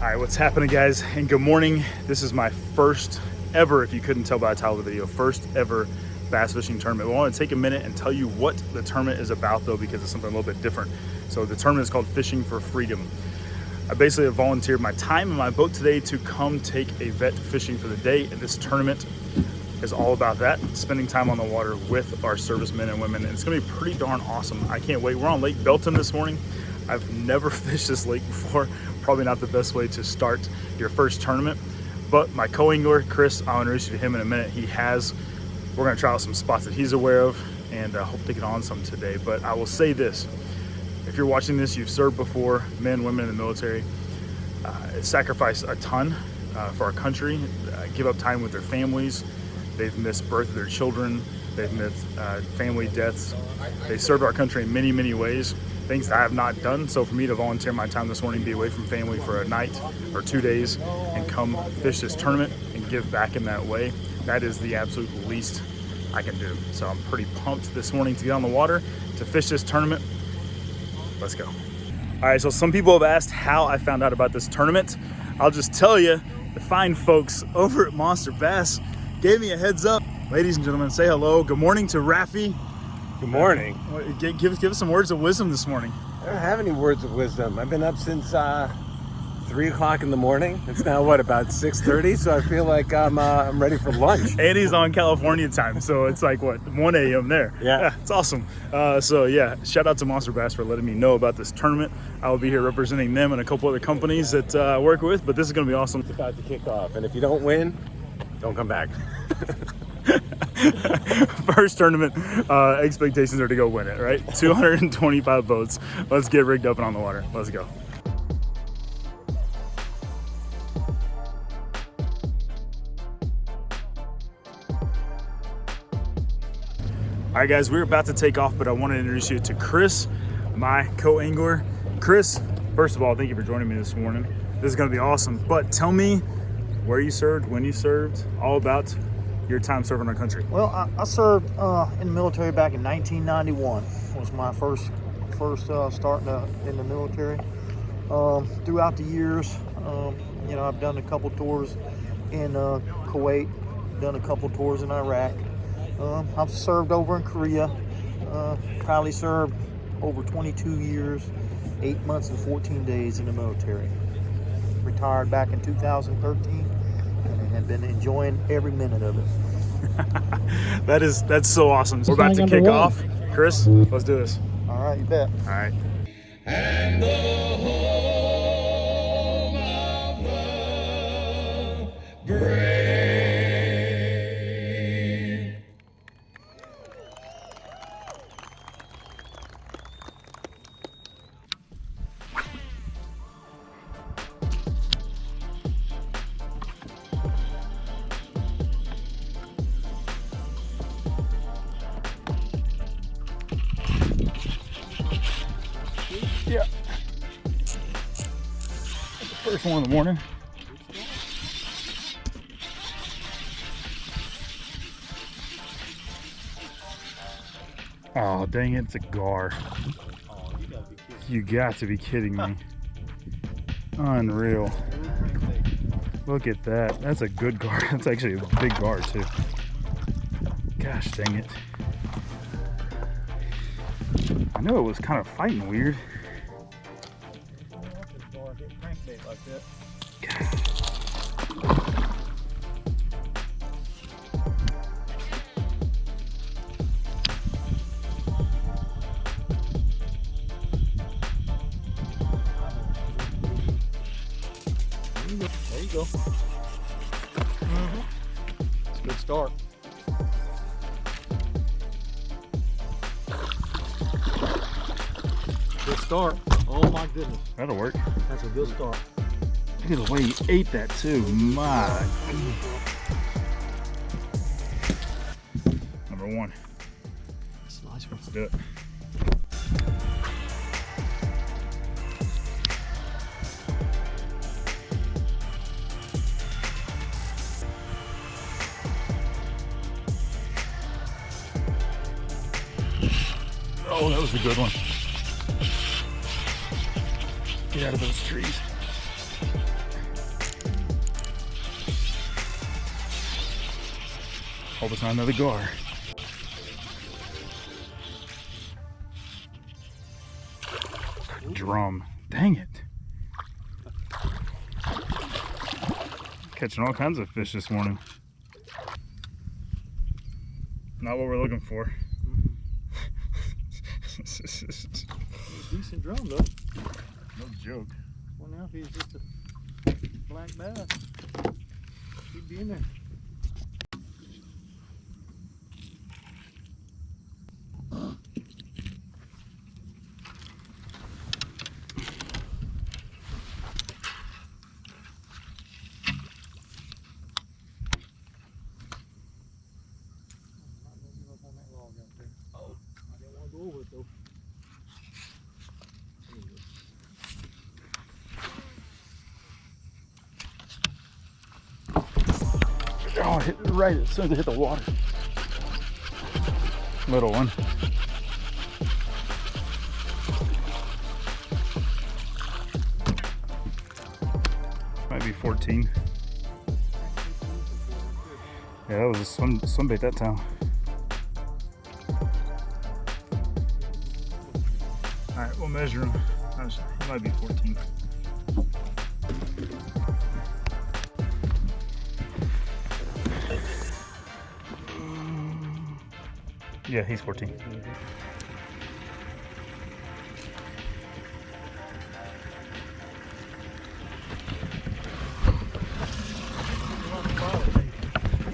All right, what's happening, guys? And good morning. This is my first ever, if you couldn't tell by the title of the video, first ever bass fishing tournament. I want to take a minute and tell you what the tournament is about, though, because it's something a little bit different. So the tournament is called Fishing for Freedom. I basically have volunteered my time and my boat today to come take a vet fishing for the day, and this tournament is all about that, spending time on the water with our servicemen and women, and it's gonna be pretty darn awesome. I can't wait. We're on Lake Belton this morning. I've never fished this lake before. Probably not the best way to start your first tournament, but my co-angler, Chris, I'll introduce you to him in a minute. We're gonna try out some spots that he's aware of, and I hope to get on some today. But I will say this, if you're watching this, you've served before, men, women in the military, sacrifice a ton for our country, give up time with their families. They've missed birth of their children. They've missed family deaths. They served our country in many, many ways, things that I have not done. So for me to volunteer my time this morning, be away from family for a night or 2 days and come fish this tournament and give back in that way, that is the absolute least I can do. So I'm pretty pumped this morning to get on the water, to fish this tournament. Let's go. All right, so some people have asked how I found out about this tournament. I'll just tell you, the fine folks over at Monster Bass gave me a heads up. Ladies and gentlemen, say hello. Good morning to Rafi. Good morning. Give us some words of wisdom this morning. I don't have any words of wisdom. I've been up since 3 o'clock in the morning. It's now about 6:30, so I feel like I'm ready for lunch. And he's on California time, so it's like 1 a.m. there. Yeah, it's awesome. So yeah, shout out to Monster Bass for letting me know about this tournament. I will be here representing them and a couple other companies that I work with, but this is going to be awesome. It's about to kick off, and if you don't win, don't come back. First tournament, expectations are to go win it, right? 225 boats. Let's get rigged up and on the water. Let's go. All right, guys, we're about to take off, but I want to introduce you to Chris, my co-angler. Chris, first of all, thank you for joining me this morning. This is going to be awesome, but tell me where you served, when you served, all about your time serving our country. Well, I served in the military back in 1991. Was my first start in the military. Throughout the years, I've done a couple tours in Kuwait, done a couple tours in Iraq. I've served over in Korea. Probably served over 22 years, 8 months and 14 days in the military. Retired back in 2013. And have been enjoying every minute of it. That's so awesome. We're about to kick off. Chris, let's do this. All right, you bet. All right. And the home of the brave. Yeah. That's the first one of the morning. Oh, dang it, it's a gar. You got to be kidding me. Unreal. Look at that. That's a good gar. That's actually a big gar, too. Gosh dang it. I know it was kind of fighting weird. There you go. It's a good start. Good start. Oh my goodness. That'll work. That's a good start. Look at the way he ate that too. My goodness. Number one. That's a nice one. Let's do it. Oh, that was a good one. Get out of those trees. Hope it's not another gar. Drum. Dang it. Catching all kinds of fish this morning. Not what we're looking for. Decent drum though. No joke. Well, now if he's just a black bass, he'd be in there. Over it though. Oh, it hit it right as soon as it hit the water. Little one. Might be 14. Yeah, that was a swim bait that time. Alright, we'll measure him. He might be 14. Yeah, he's 14.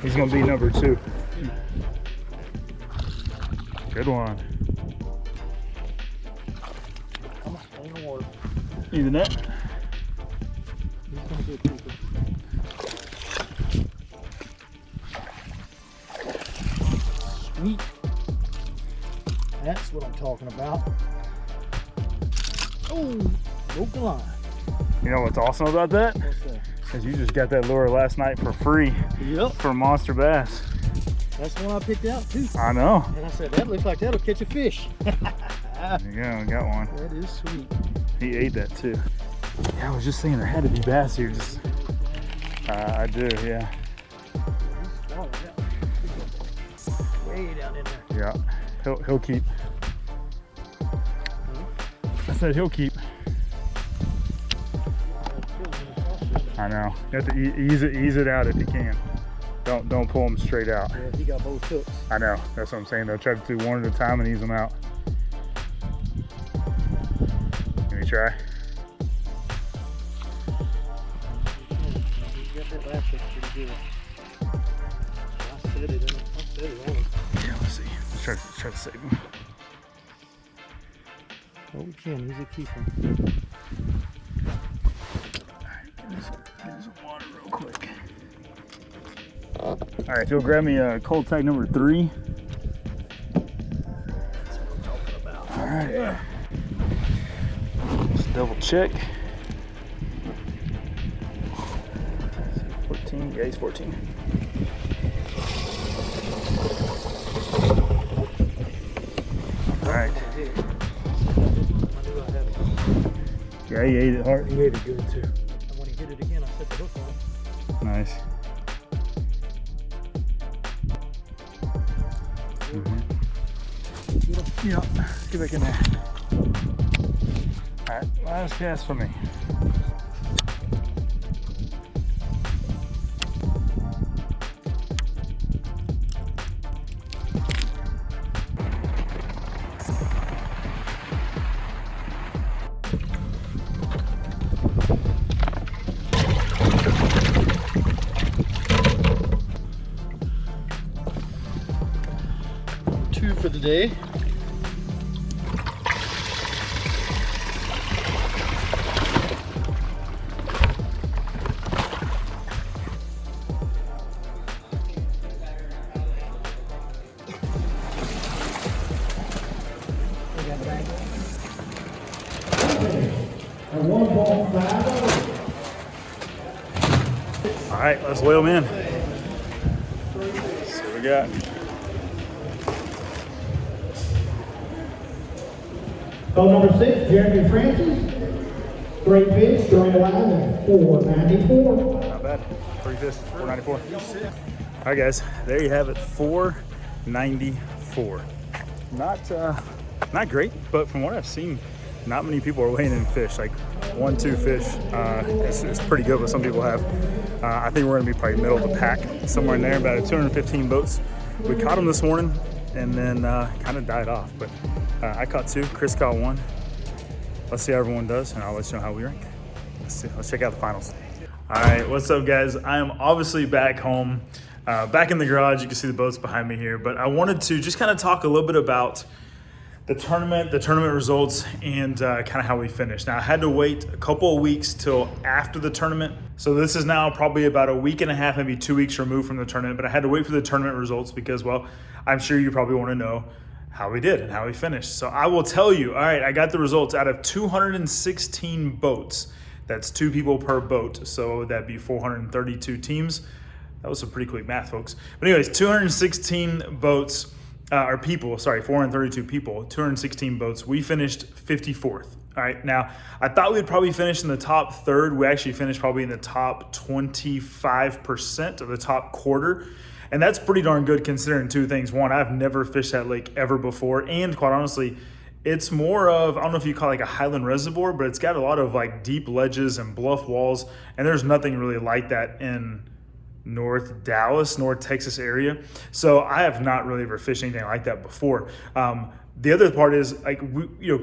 He's gonna be number 2. Good one. Come on, stay in the water. Even that. He's gonna be a keeper. Sweet. That's what I'm talking about. Oh, broke the line. You know what's awesome about that? What's that? Is you just got that lure last night for free. Yep. For Monster Bass. That's the one I picked out too. I know. And I said, that looks like that'll catch a fish. There you go, got one. That is sweet. He ate that too. Yeah, I was just saying there had to be bass here. Just, I do, yeah. Way down in there. Yeah, he'll keep. I said he'll keep. I know. You have to ease it out if you can. Don't pull them straight out. Yeah, he got both hooks. I know. That's what I'm saying. They'll try to do one at a time and ease them out. Can we try? He got that last hook pretty good. I set it on him. Yeah, let's see. Let's try to save him. Oh, we can. He's a keeper. Get some water real quick. All right, if you'll grab me cold tag number 3. That's what I'm talking about. All right. Just double check. 14. Yeah, he's 14. All right. Yeah, he ate it hard. He ate it good too. And when he hit it again, I set the hook on. Nice. Yeah, let's get back in there. All right, last cast for me. Two for the day. All right, let's whale them in. See what we got. Call number 6, Jeremy Francis. Great fish, throwing a line at 494. Not bad. 3 fish, 494. All right, guys, there you have it, 494. Not great, but from what I've seen, not many people are weighing in fish. Like 1-2 fish is pretty good what some people have. I think we're gonna be probably middle of the pack, somewhere in there, about 215 boats. We caught them this morning and then kind of died off, but I caught 2, Chris caught 1. Let's see how everyone does, and I'll let you know how we rank. Let's check out the finals. All right, what's up, guys? I am obviously back home, back in the garage. You can see the boats behind me here, but I wanted to just kind of talk a little bit about the tournament results, and kind of how we finished. Now, I had to wait a couple of weeks till after the tournament. So this is now probably about a week and a half, maybe 2 weeks removed from the tournament, but I had to wait for the tournament results because, well, I'm sure you probably want to know how we did and how we finished. So I will tell you, all right, I got the results out of 216 boats. That's 2 people per boat. So that'd be 432 teams. That was some pretty quick math, folks. But anyways, 216 boats, 432 people, 216 boats. We finished 54th. All right, now I thought we'd probably finish in the top third. We actually finished probably in the top 25% of the top quarter. And that's pretty darn good considering 2 things. One, I've never fished that lake ever before. And quite honestly, it's more of, I don't know if you call it like a highland reservoir, but it's got a lot of like deep ledges and bluff walls. And there's nothing really like that in North Dallas, North Texas area. So I have not really ever fished anything like that before. The other part is, like,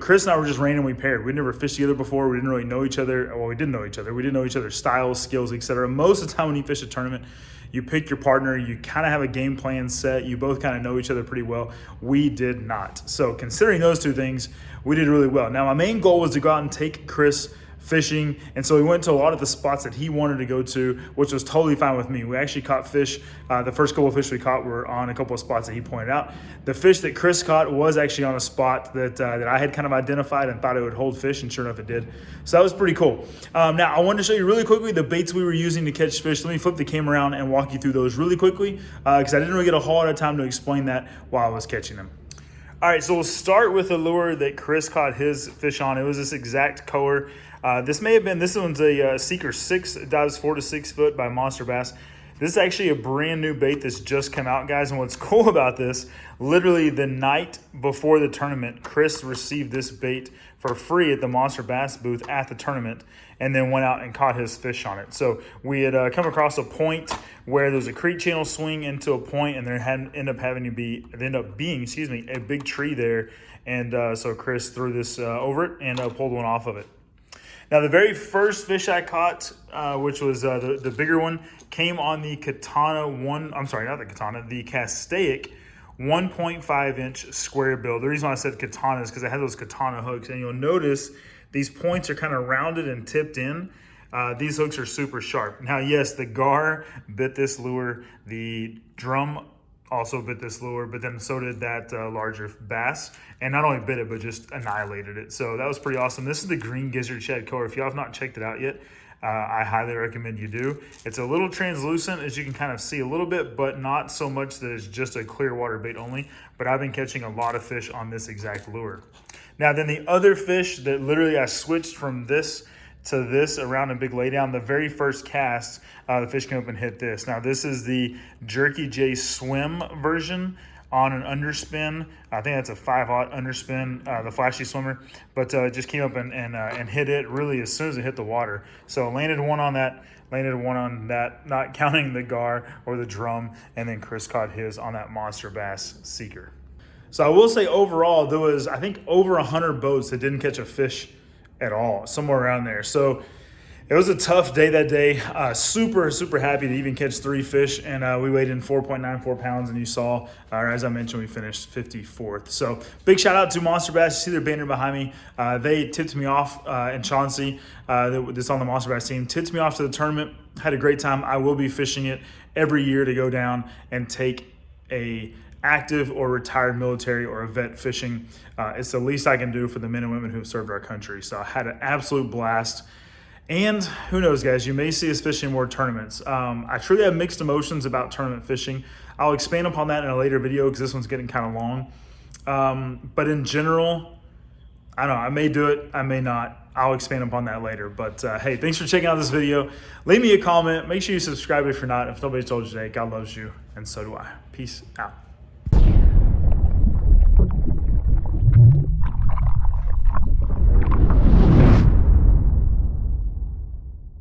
Chris and I were just randomly paired. We never fished together before. We didn't really know each other. Well, we didn't know each other. We didn't know each other's styles, skills, etc. Most of the time when you fish a tournament, you pick your partner, you kind of have a game plan set. You both kind of know each other pretty well. We did not. So considering those 2 things, we did really well. Now, my main goal was to go out and take Chris fishing, and so we went to a lot of the spots that he wanted to go to, which was totally fine with me. We actually caught fish. The first couple of fish we caught were on a couple of spots that he pointed out. The fish that Chris caught was actually on a spot that I had kind of identified and thought it would hold fish, and sure enough it did. So that was pretty cool. Now I wanted to show you really quickly the baits we were using to catch fish. Let me flip the camera around and walk you through those really quickly, because I didn't really get a whole lot of time to explain that while I was catching them. All right, so we'll start with the lure that Chris caught his fish on. It was this exact color. This one's a Seeker 6. It dives 4 to 6 foot by Monster Bass. This is actually a brand new bait that's just come out, guys. And what's cool about this, literally the night before the tournament, Chris received this bait for free at the Monster Bass booth at the tournament, and then went out and caught his fish on it. So we had come across a point where there's a creek channel swing into a point, and there ended up being a big tree there. And so Chris threw this over it and pulled one off of it. Now, the very first fish I caught, which was the bigger one, came on the Katana the Castaic 1.5-inch square bill. The reason why I said Katana is because I had those Katana hooks, and you'll notice these points are kind of rounded and tipped in. These hooks are super sharp. Now, yes, the gar bit this lure, the drum also bit this lure, but then so did that larger bass, and not only bit it, but just annihilated it. So that was pretty awesome. This is the green gizzard shad color. If you have not checked it out yet, I highly recommend you do. It's a little translucent, as you can kind of see a little bit, but not so much that it's just a clear water bait only. But I've been catching a lot of fish on this exact lure. Now, then the other fish that literally I switched from this to this around a big laydown, the very first cast, the fish came up and hit this. Now, this is the Jerky J Swim version on an underspin. I think that's a 5/0 underspin, the flashy swimmer, but it just came up and hit it really as soon as it hit the water. So landed one on that, not counting the gar or the drum, and then Chris caught his on that Monster Bass Seeker. So I will say overall, there was, I think, over 100 boats that didn't catch a fish at all, somewhere around there. So it was a tough day that day. Super happy to even catch 3 fish, and we weighed in 4.94 pounds, and you saw, as I mentioned, we finished 54th. So big shout out to Monster Bass. You see their banner behind me. They tipped me off, and Chauncey, this on the Monster Bass team, tipped me off to the tournament. Had a great time. I will be fishing it every year to go down and take a active or retired military or a vet fishing. It's the least I can do for the men and women who have served our country. So I had an absolute blast. And who knows, guys, you may see us fishing more tournaments. I truly have mixed emotions about tournament fishing. I'll expand upon that in a later video because this one's getting kind of long. But in general, I don't know, I may do it, I may not. I'll expand upon that later. But hey, thanks for checking out this video. Leave me a comment. Make sure you subscribe if you're not. If nobody told you today, God loves you. and so do I. Peace out.